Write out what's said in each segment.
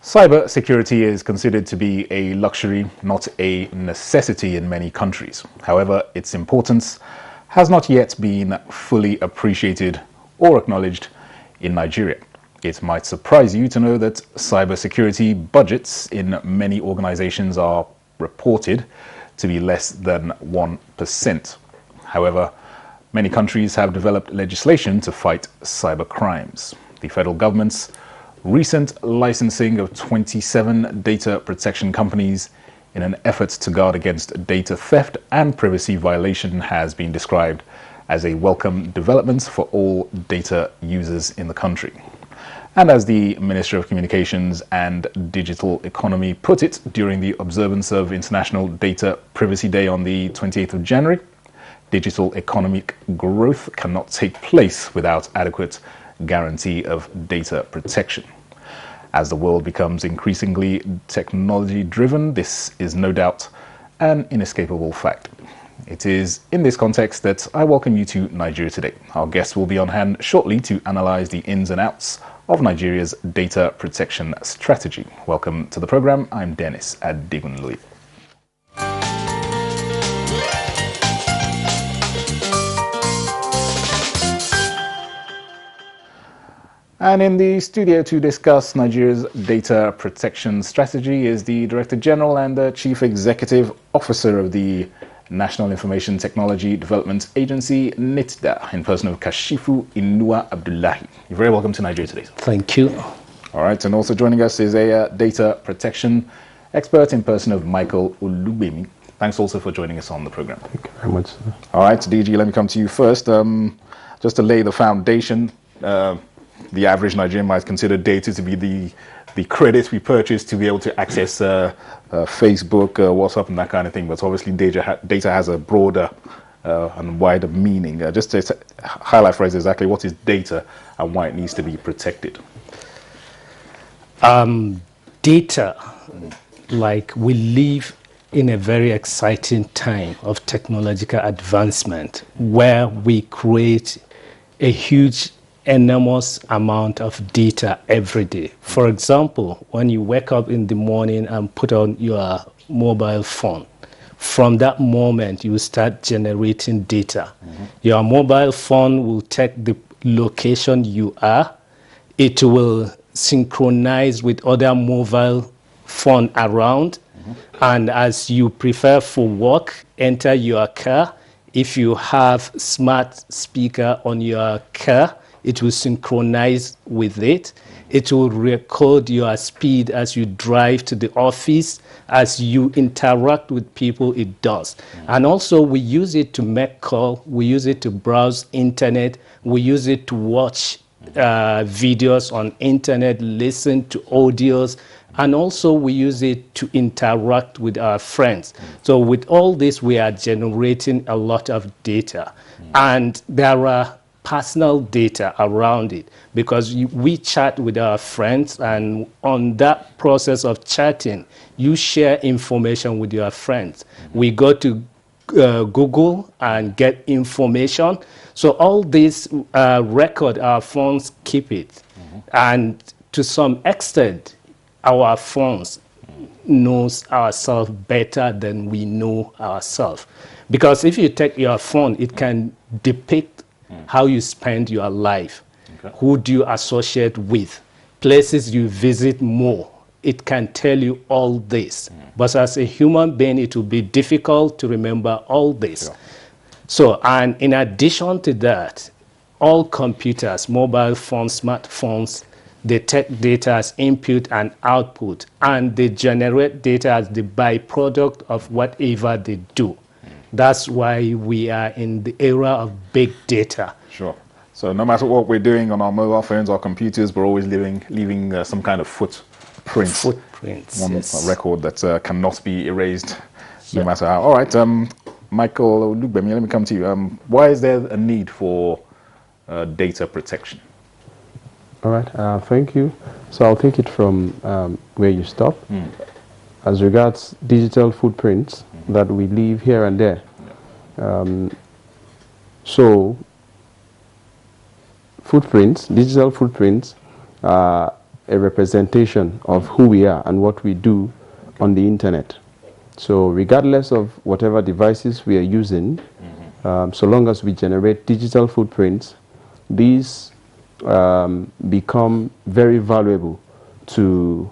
Cyber security is considered to be a luxury, not a necessity in many countries. However, its importance has not yet been fully appreciated or acknowledged in Nigeria. It might surprise you to know that cybersecurity budgets in many organizations are reported to be less than 1%. However, many countries have developed legislation to fight cyber crimes. The federal government's recent licensing of 27 data protection companies in an effort to guard against data theft and privacy violation has been described as a welcome development for all data users in the country. And as the Ministry of Communications and Digital Economy put it during the observance of International Data Privacy Day on the 28th of January, digital economic growth cannot take place without adequate guarantee of data protection. As the world becomes increasingly technology-driven, this is no doubt an inescapable fact. It is in this context that I welcome you to Nigeria Today. Our guests will be on hand shortly to analyze the ins and outs of Nigeria's data protection strategy. Welcome to the program. I'm Dennis Adigunloye. And in the studio to discuss Nigeria's data protection strategy is the Director General and the Chief Executive Officer of the National Information Technology Development Agency, NITDA, in person of Kashifu Inuwa Abdullahi. You're very welcome to Nigeria Today. Thank you. All right, and also joining us is a data protection expert in person of Michael Olugbemi. Thanks also for joining us on the program. Thank you very much, sir. All right, DG, let me come to you first. Just to lay the foundation, the average Nigerian might consider data to be the credit we purchase to be able to access Facebook, WhatsApp, and that kind of thing. But obviously, data has a broader and wider meaning. Just to highlight for us exactly what is data and why it needs to be protected. Data, like we live in a very exciting time of technological advancement where we create a huge enormous amount of data every day. For example, when you wake up in the morning and put on your mobile phone, from that moment you start generating data. Your mobile phone will take the location you are. It will synchronize with other mobile phone around. And as you prefer for work, enter your car. If you have smart speaker on your car, it will synchronize with it. It will record your speed as you drive to the office, as you interact with people, it does. And also we use it to make call, we use it to browse internet, we use it to watch videos on internet, listen to audios, and also we use it to interact with our friends. So with all this, we are generating a lot of data. And there are personal data around it because we chat with our friends, and on that process of chatting, you share information with your friends. We go to Google and get information. So all this record, our phones keep it. And to some extent, our phones knows ourselves better than we know ourselves. Because if you take your phone, it can depict how you spend your life, who do you associate with, places you visit more. It can tell you all this. But as a human being, it will be difficult to remember all this. Sure. So, and in addition to that, all computers, mobile phones, smartphones, they take data as input and output, and they generate data as the byproduct of whatever they do. That's why we are in the era of big data. Sure. So no matter what we're doing on our mobile phones or computers, we're always leaving some kind of footprints. One Yes. record that cannot be erased, no matter how. All right, Michael Olugbemi, let me come to you. Why is there a need for data protection? All right, thank you. So I'll take it from where you stop. As regards digital footprints that we leave here and there. So footprints, digital footprints, a representation of who we are and what we do on the internet. So regardless of whatever devices we are using, so long as we generate digital footprints, these become very valuable to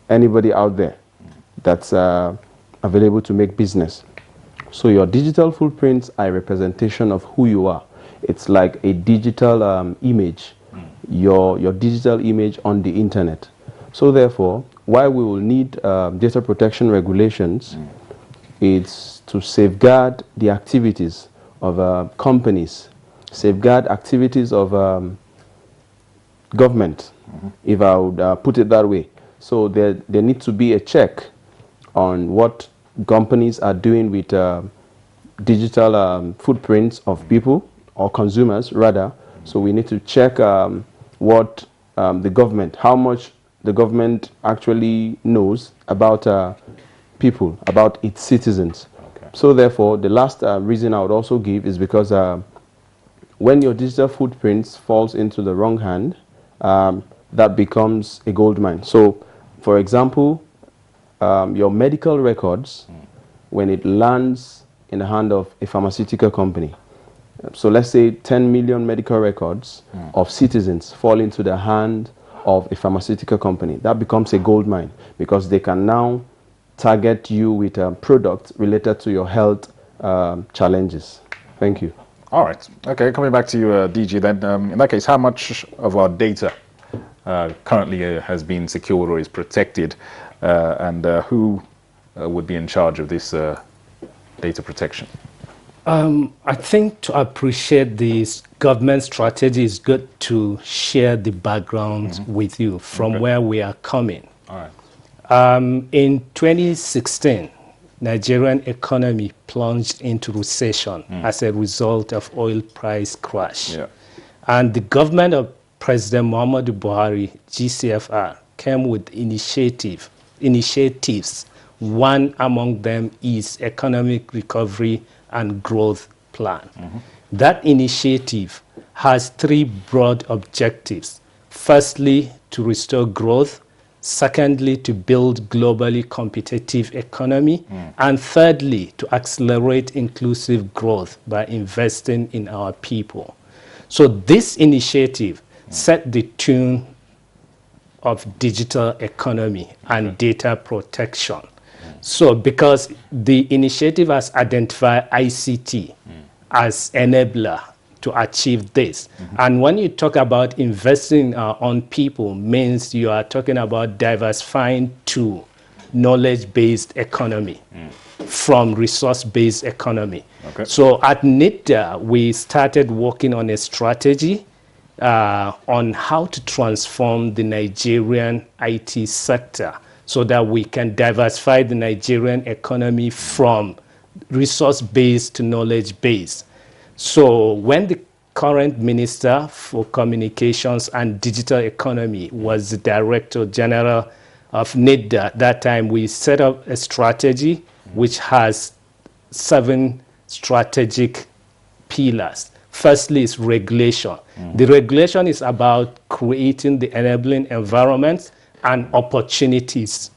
anybody out there that's available to make business. So your digital footprints are a representation of who you are. It's like a digital image, your digital image on the internet. So therefore, why we will need data protection regulations is to safeguard the activities of companies, safeguard activities of government, if I would put it that way. So there needs to be a check on what companies are doing with digital footprints of people, or consumers rather. So we need to check what the government, how much the government actually knows about people, about its citizens. Okay. So therefore, the last reason I would also give is because when your digital footprints falls into the wrong hand, that becomes a gold mine. So, for example, your medical records, when it lands in the hand of a pharmaceutical company, so let's say 10 million medical records of citizens fall into the hand of a pharmaceutical company, that becomes a gold mine, because they can now target you with products related to your health challenges. Thank you. All right. Okay, coming back to you, DG, then, in that case, how much of our data currently has been secured or is protected, and who would be in charge of this data protection? I think to appreciate this government strategy, is good to share the background with you from where we are coming. All right. In 2016, Nigerian economy plunged into recession as a result of oil price crash. Yeah. And the government of President Muhammadu Buhari, GCFR, came with initiatives. One among them is Economic Recovery and Growth Plan. That initiative has three broad objectives. Firstly, to restore growth. Secondly, to build globally competitive economy. And thirdly, to accelerate inclusive growth by investing in our people. So this initiative set the tune of digital economy and data protection. So because the initiative has identified ICT as enabler to achieve this. And when you talk about investing on people, means you are talking about diversifying to knowledge-based economy from resource-based economy. Okay. So at NITDA, we started working on a strategy on how to transform the Nigerian IT sector so that we can diversify the Nigerian economy from resource-based to knowledge-based. So when the current Minister for Communications and Digital Economy was the Director General of NITDA, at that time we set up a strategy which has 7 strategic pillars. Firstly is regulation. The regulation is about creating the enabling environments and opportunities,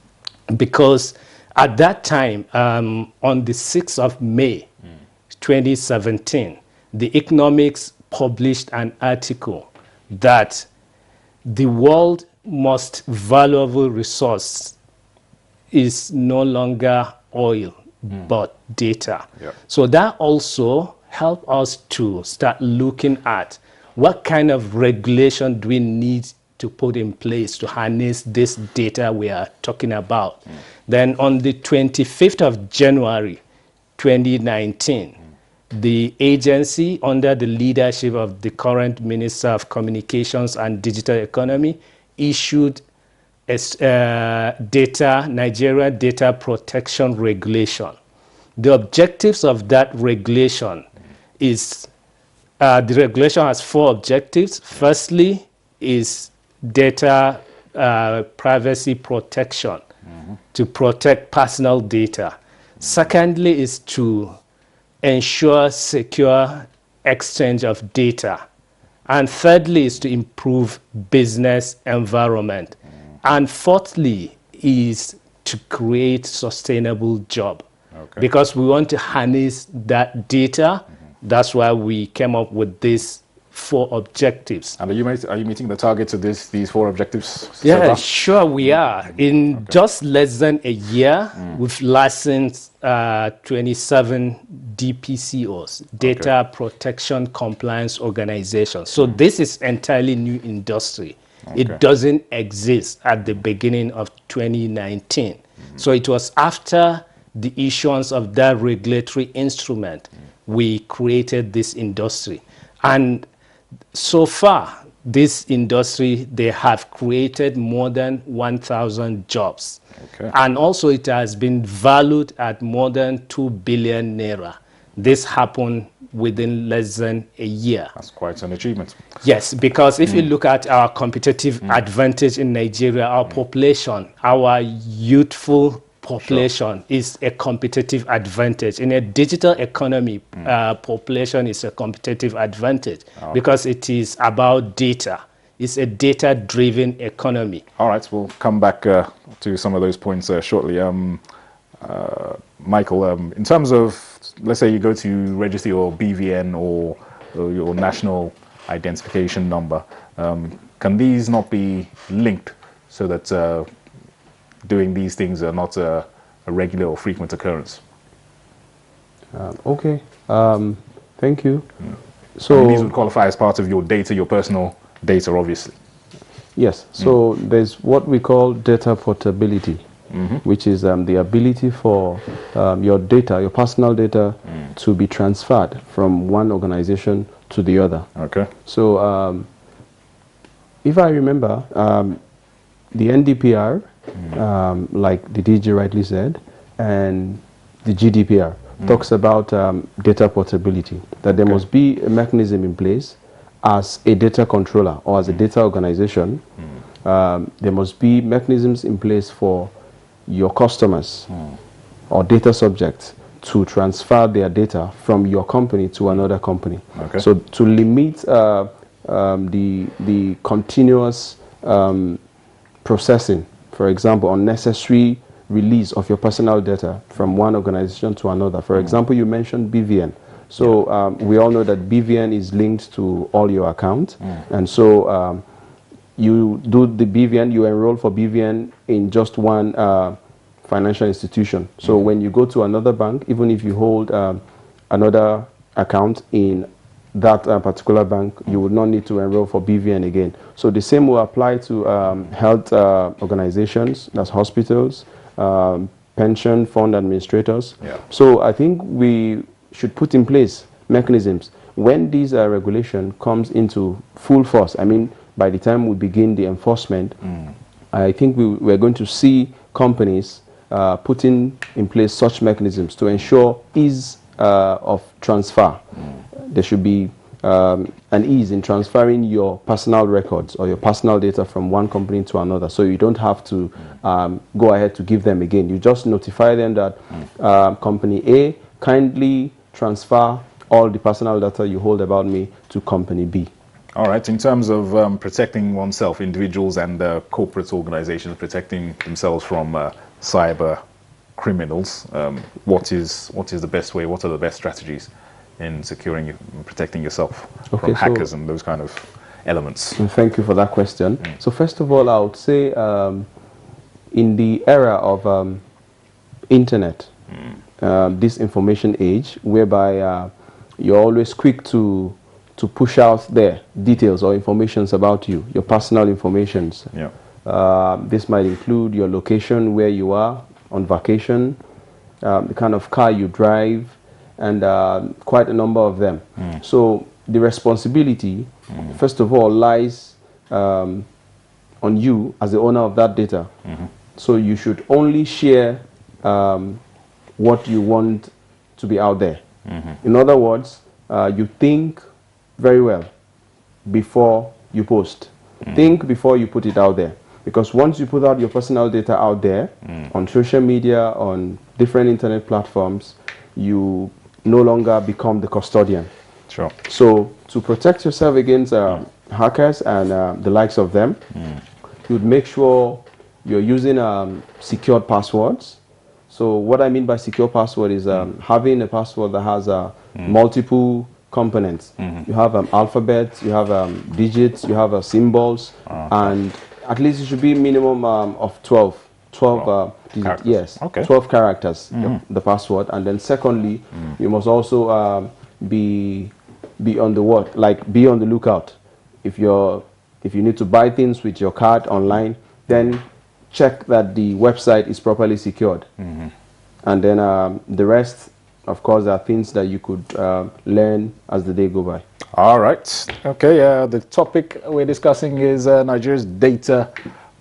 because at that time, on the 6th of May, 2017, the Economics published an article that the world's most valuable resource is no longer oil, but data. Yeah. So that also helped us to start looking at what kind of regulation do we need to put in place to harness this data we are talking about. Then on the 25th of January, 2019, the agency, under the leadership of the current Minister of Communications and Digital Economy, issued a Nigeria Data Protection Regulation. The objectives of that regulation is, the regulation has 4 objectives. Firstly is data privacy protection, to protect personal data. Secondly is to ensure secure exchange of data And thirdly is to improve business environment. And fourthly is to create sustainable job. Okay. Because we want to harness that data. That's why we came up with these 4 objectives. And are you meeting the targets of these 4 objectives so Yeah, far? sure we are. In just less than a year, we've licensed 27 DPCOs, Data Protection Compliance Organizations. So this is entirely new industry. It doesn't exist at the beginning of 2019. So it was after the issuance of that regulatory instrument, we created this industry. And so far, this industry, they have created more than 1,000 jobs. Okay. And also it has been valued at more than 2 billion naira. This happened within less than a year. That's quite an achievement. Yes, because if you look at our competitive advantage in Nigeria, our population, our youthful population is a competitive advantage. In a digital economy, population is a competitive advantage because it is about data. It's a data-driven economy. All right, we'll come back to some of those points shortly. Michael, in terms of, let's say you go to register your BVN or your national identification number, can these not be linked so that doing these things are not a regular or frequent occurrence? Okay, thank you. So and these would qualify as part of your data, your personal data, obviously. Yes, so there's what we call data portability, which is the ability for your data, your personal data, to be transferred from one organization to the other. Okay. So if I remember, the NDPR, like the DG rightly said, and the GDPR talks about data portability, that there must be a mechanism in place as a data controller or as a data organization. There must be mechanisms in place for your customers or data subjects to transfer their data from your company to another company. Okay. So to limit the continuous processing, for example, unnecessary release of your personal data from one organization to another. For example, you mentioned BVN. So we all know that BVN is linked to all your accounts. And so you do the BVN, you enroll for BVN in just one financial institution. So when you go to another bank, even if you hold another account in that particular bank, you would not need to enroll for BVN again. So the same will apply to health organizations, that's hospitals, pension fund administrators. So I think we should put in place mechanisms when this regulation comes into full force. I mean, by the time we begin the enforcement, I think we're going to see companies putting in place such mechanisms to ensure ease of transfer. There should be an ease in transferring your personal records or your personal data from one company to another, so you don't have to go ahead to give them again. You just notify them that company A, kindly transfer all the personal data you hold about me to company B. All right. In terms of protecting oneself, individuals and corporate organizations protecting themselves from cyber criminals, what is the best way? What are the best strategies in securing you, protecting yourself from hackers and those kind of elements? Thank you for that question. So first of all, I would say in the era of internet, this information age, whereby you're always quick to push out there details or informations about you, your personal informations. This might include your location, where you are on vacation, the kind of car you drive, and quite a number of them. So the responsibility, first of all, lies on you as the owner of that data. So you should only share what you want to be out there. In other words, you think very well before you post. Think before you put it out there. Because once you put out your personal data out there on social media, on different internet platforms, you no longer become the custodian. Sure. So to protect yourself against hackers and the likes of them, you'd make sure you're using secured passwords. So what I mean by secure password is having a password that has multiple components. You have alphabets, you have digits, you have symbols, and at least it should be minimum of 12 digits. Yes, 12 characters, the password. And then secondly, you must also be on the be on the lookout. If you need to buy things with your card online, then check that the website is properly secured. And then the rest, of course, are things that you could learn as the day go by. All right. Okay. The topic we're discussing is Nigeria's data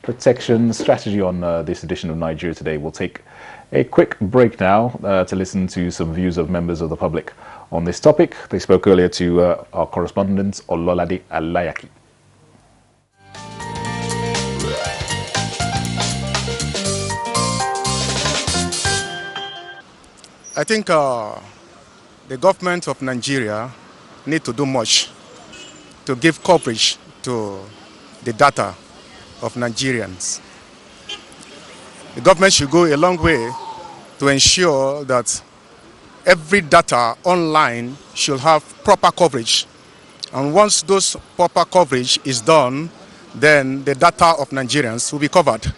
protection strategy on this edition of Nigeria Today. We'll take a quick break now to listen to some views of members of the public on this topic. They spoke earlier to our correspondent, Ololade Alayaki. I think the government of Nigeria need to do much to give coverage to the data of Nigerians. The government should go a long way to ensure that every data online should have proper coverage. And once those proper coverage is done, then the data of Nigerians will be covered.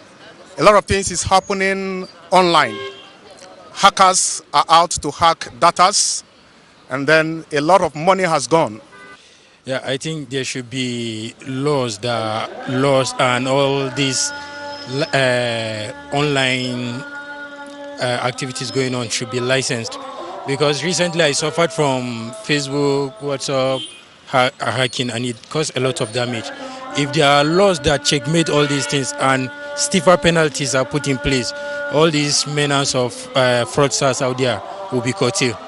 A lot of things is happening online. Hackers are out to hack data, and then a lot of money has gone. Yeah, I think there should be laws and all these online activities going on should be licensed. Because recently I suffered from Facebook, WhatsApp hacking, and it caused a lot of damage. If there are laws that checkmate all these things and stiffer penalties are put in place, all these menace of fraudsters out there will be curtailed.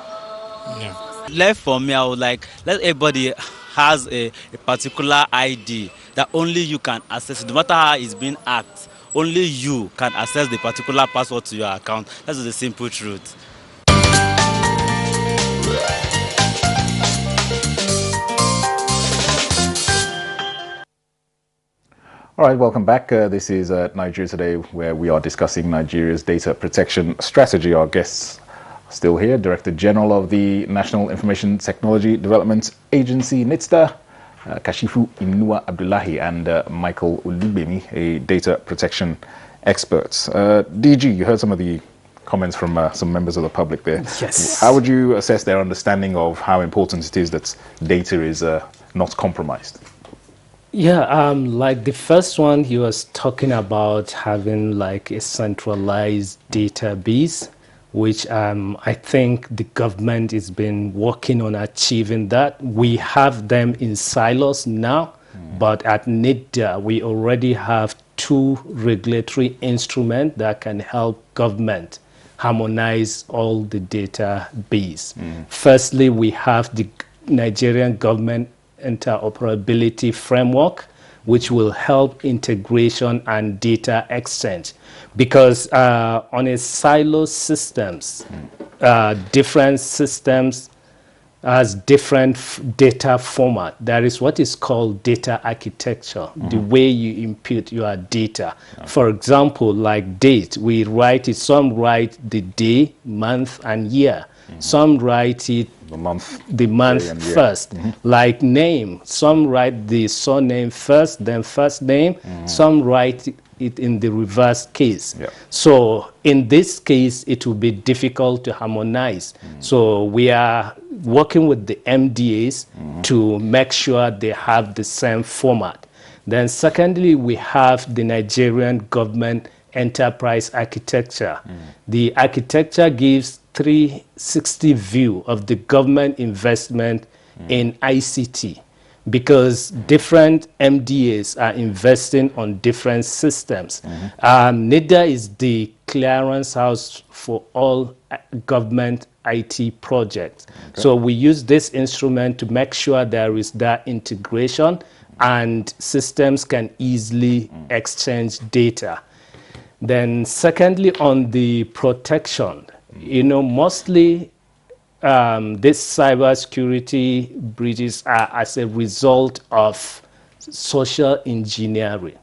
Yeah. Left for me, I would like let everybody has a particular ID that only you can access. No matter how it's being hacked, only you can access the particular password to your account. That's the simple truth. All right, welcome back. This is Nigeria Today, where we are discussing Nigeria's data protection strategy. Our guests are still here, Director General of the National Information Technology Development Agency, NITDA, Kashifu Inuwa Abdullahi, and Michael Olubemi, a data protection expert. DG, you heard some of the comments from some members of the public there. Yes. How would you assess their understanding of how important it is that data is not compromised? Yeah, like the first one, he was talking about having like a centralized database, which I think the government has been working on achieving that. We have them in silos now, but at NITDA, we already have 2 regulatory instruments that can help government harmonize all the database. Firstly, we have the Nigerian government interoperability framework, which will help integration and data exchange, because on a silo systems, different systems has different data format. There is what is called data architecture, the way you input your data. For example, like date, we write it, some write the day, month, and year. Some write it the month first. Like name, some write the surname first, then first name. Some write it in the reverse case. So in this case, it will be difficult to harmonize. So we are working with the MDAs to make sure they have the same format. Then secondly, we have the Nigerian government enterprise architecture. The architecture gives 360 view of the government investment in ICT, because different MDAs are investing on different systems. NITDA is the clearance house for all government IT projects. So we use this instrument to make sure there is that integration and systems can easily exchange data. Then secondly, on the protection, you know, mostly these cybersecurity breaches are as a result of social engineering.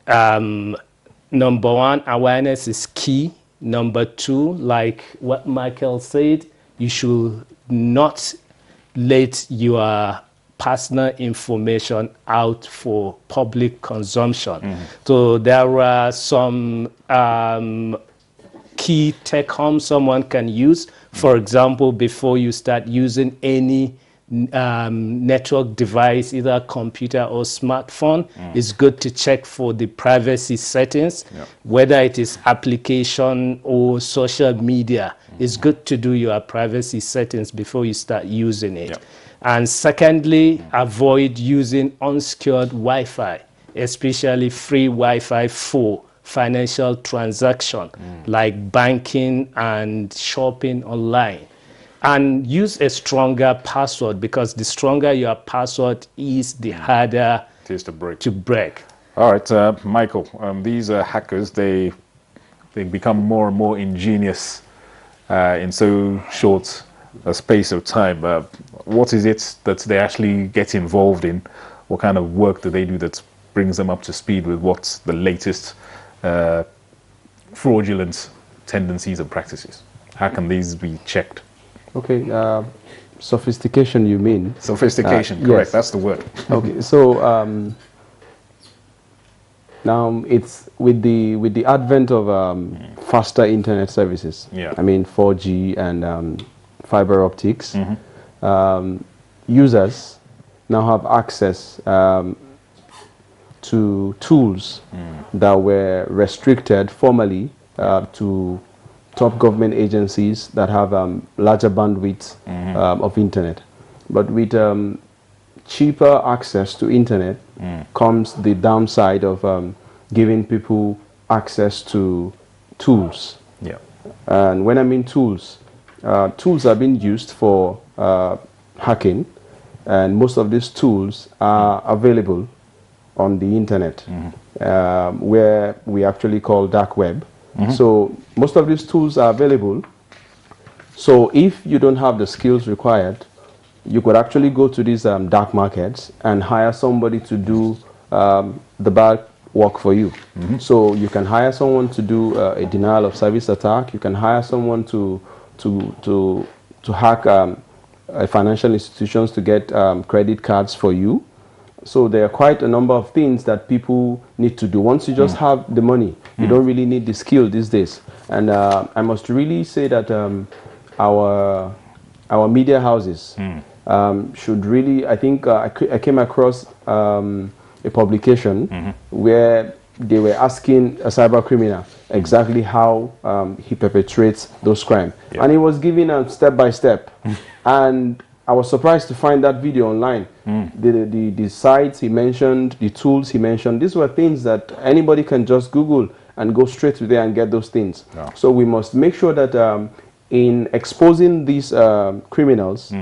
Number one, awareness is key. Number two, like what Michael said, you should not let your personal information out for public consumption. So there are some key tech home someone can use. For example, before you start using any network device, either computer or smartphone, it's good to check for the privacy settings, whether it is application or social media. It's good to do your privacy settings before you start using it. And secondly, avoid using unsecured Wi-Fi, especially free Wi-Fi for financial transaction, like banking and shopping online. And use a stronger password, because the stronger your password is, the harder it is to break. All right, Michael, these hackers, they become more and more ingenious in so short a space of time. What is it that they actually get involved in? What kind of work do they do that brings them up to speed with what's the latest fraudulent tendencies and practices? How can these be checked? Okay, sophistication, you mean? Sophistication, correct. Yes. That's the word. Okay, so now it's with the advent of faster internet services. I mean 4G and fiber optics. Users now have access to tools that were restricted formerly to top government agencies that have larger bandwidth of internet. But with cheaper access to internet comes the downside of giving people access to tools. And when I mean tools, tools are being used for hacking, and most of these tools are available on the internet, where we actually call dark web. So most of these tools are available. So if you don't have the skills required, you could actually go to these dark markets and hire somebody to do the bad work for you. So you can hire someone to do a denial of service attack. You can hire someone to hack financial institutions to get credit cards for you. So there are quite a number of things that people need to do. Once you just have the money, you don't really need the skill these days. And I must really say that our media houses should really, I think I came across a publication where they were asking a cyber criminal exactly how he perpetrates those crimes. And he was giving a step by step. And I was surprised to find that video online. The sites he mentioned, the tools he mentioned, these were things that anybody can just Google and go straight to there and get those things. So we must make sure that in exposing these criminals,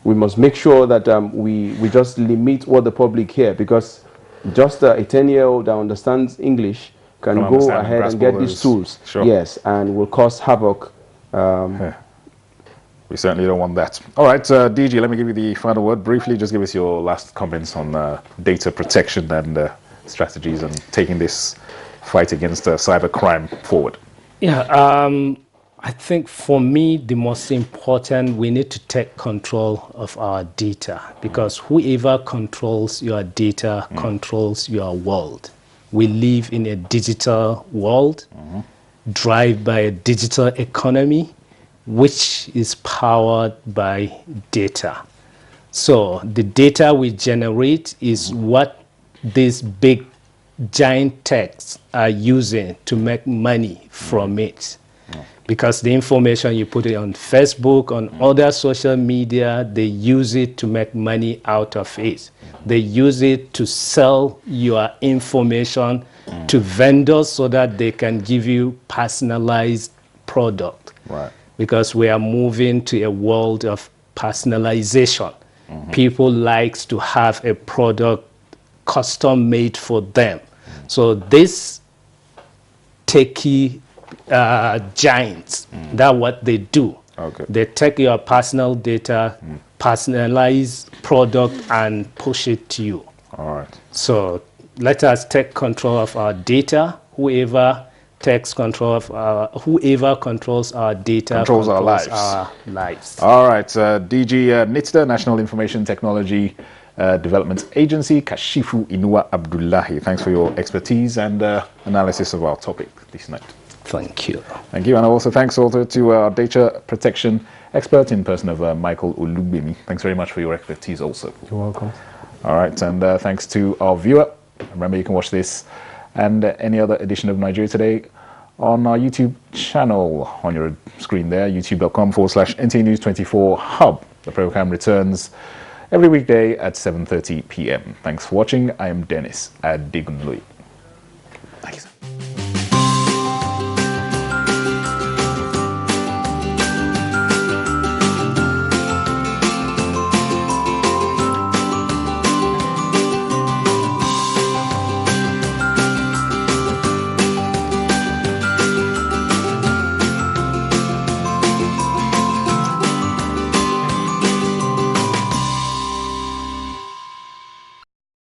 we must make sure that we just limit what the public hear, because just a 10-year-old that understands English can go ahead and get these tools. Yes, and will cause havoc. We certainly don't want that. All right, DG, let me give you the final word. Briefly, just give us your last comments on data protection and strategies and taking this fight against cybercrime forward. I think for me, the most important, we need to take control of our data, because whoever controls your data controls your world. We live in a digital world, driven by a digital economy, which is powered by data. So the data we generate is what these big giant techs are using to make money from it. Because the information you put it on Facebook, on other social media, they use it to make money out of it. They use it to sell your information to vendors so that they can give you personalized product. Because we are moving to a world of personalization. People like to have a product custom made for them. So this techie giants, that's what they do. Okay. They take your personal data, personalize product, and push it to you. All right. So let us take control of our data. Whoever takes control of whoever controls our data Controls our lives. our lives. All right. DG NITDA, National Information Technology Development Agency, Kashifu Inuwa Abdullahi. Thanks for your expertise and analysis of our topic this night. Thank you. Thank you. And also thanks also to our data protection expert in person of Michael Olugbemi. Thanks very much for your expertise also. You're welcome. All right. And thanks to our viewer. Remember, you can watch this and any other edition of Nigeria Today on our YouTube channel on your screen there, youtube.com/NTA News 24 Hub. The program returns every weekday at 7:30 p.m. Thanks for watching. I am Dennis Adigunloy. Thank you, sir.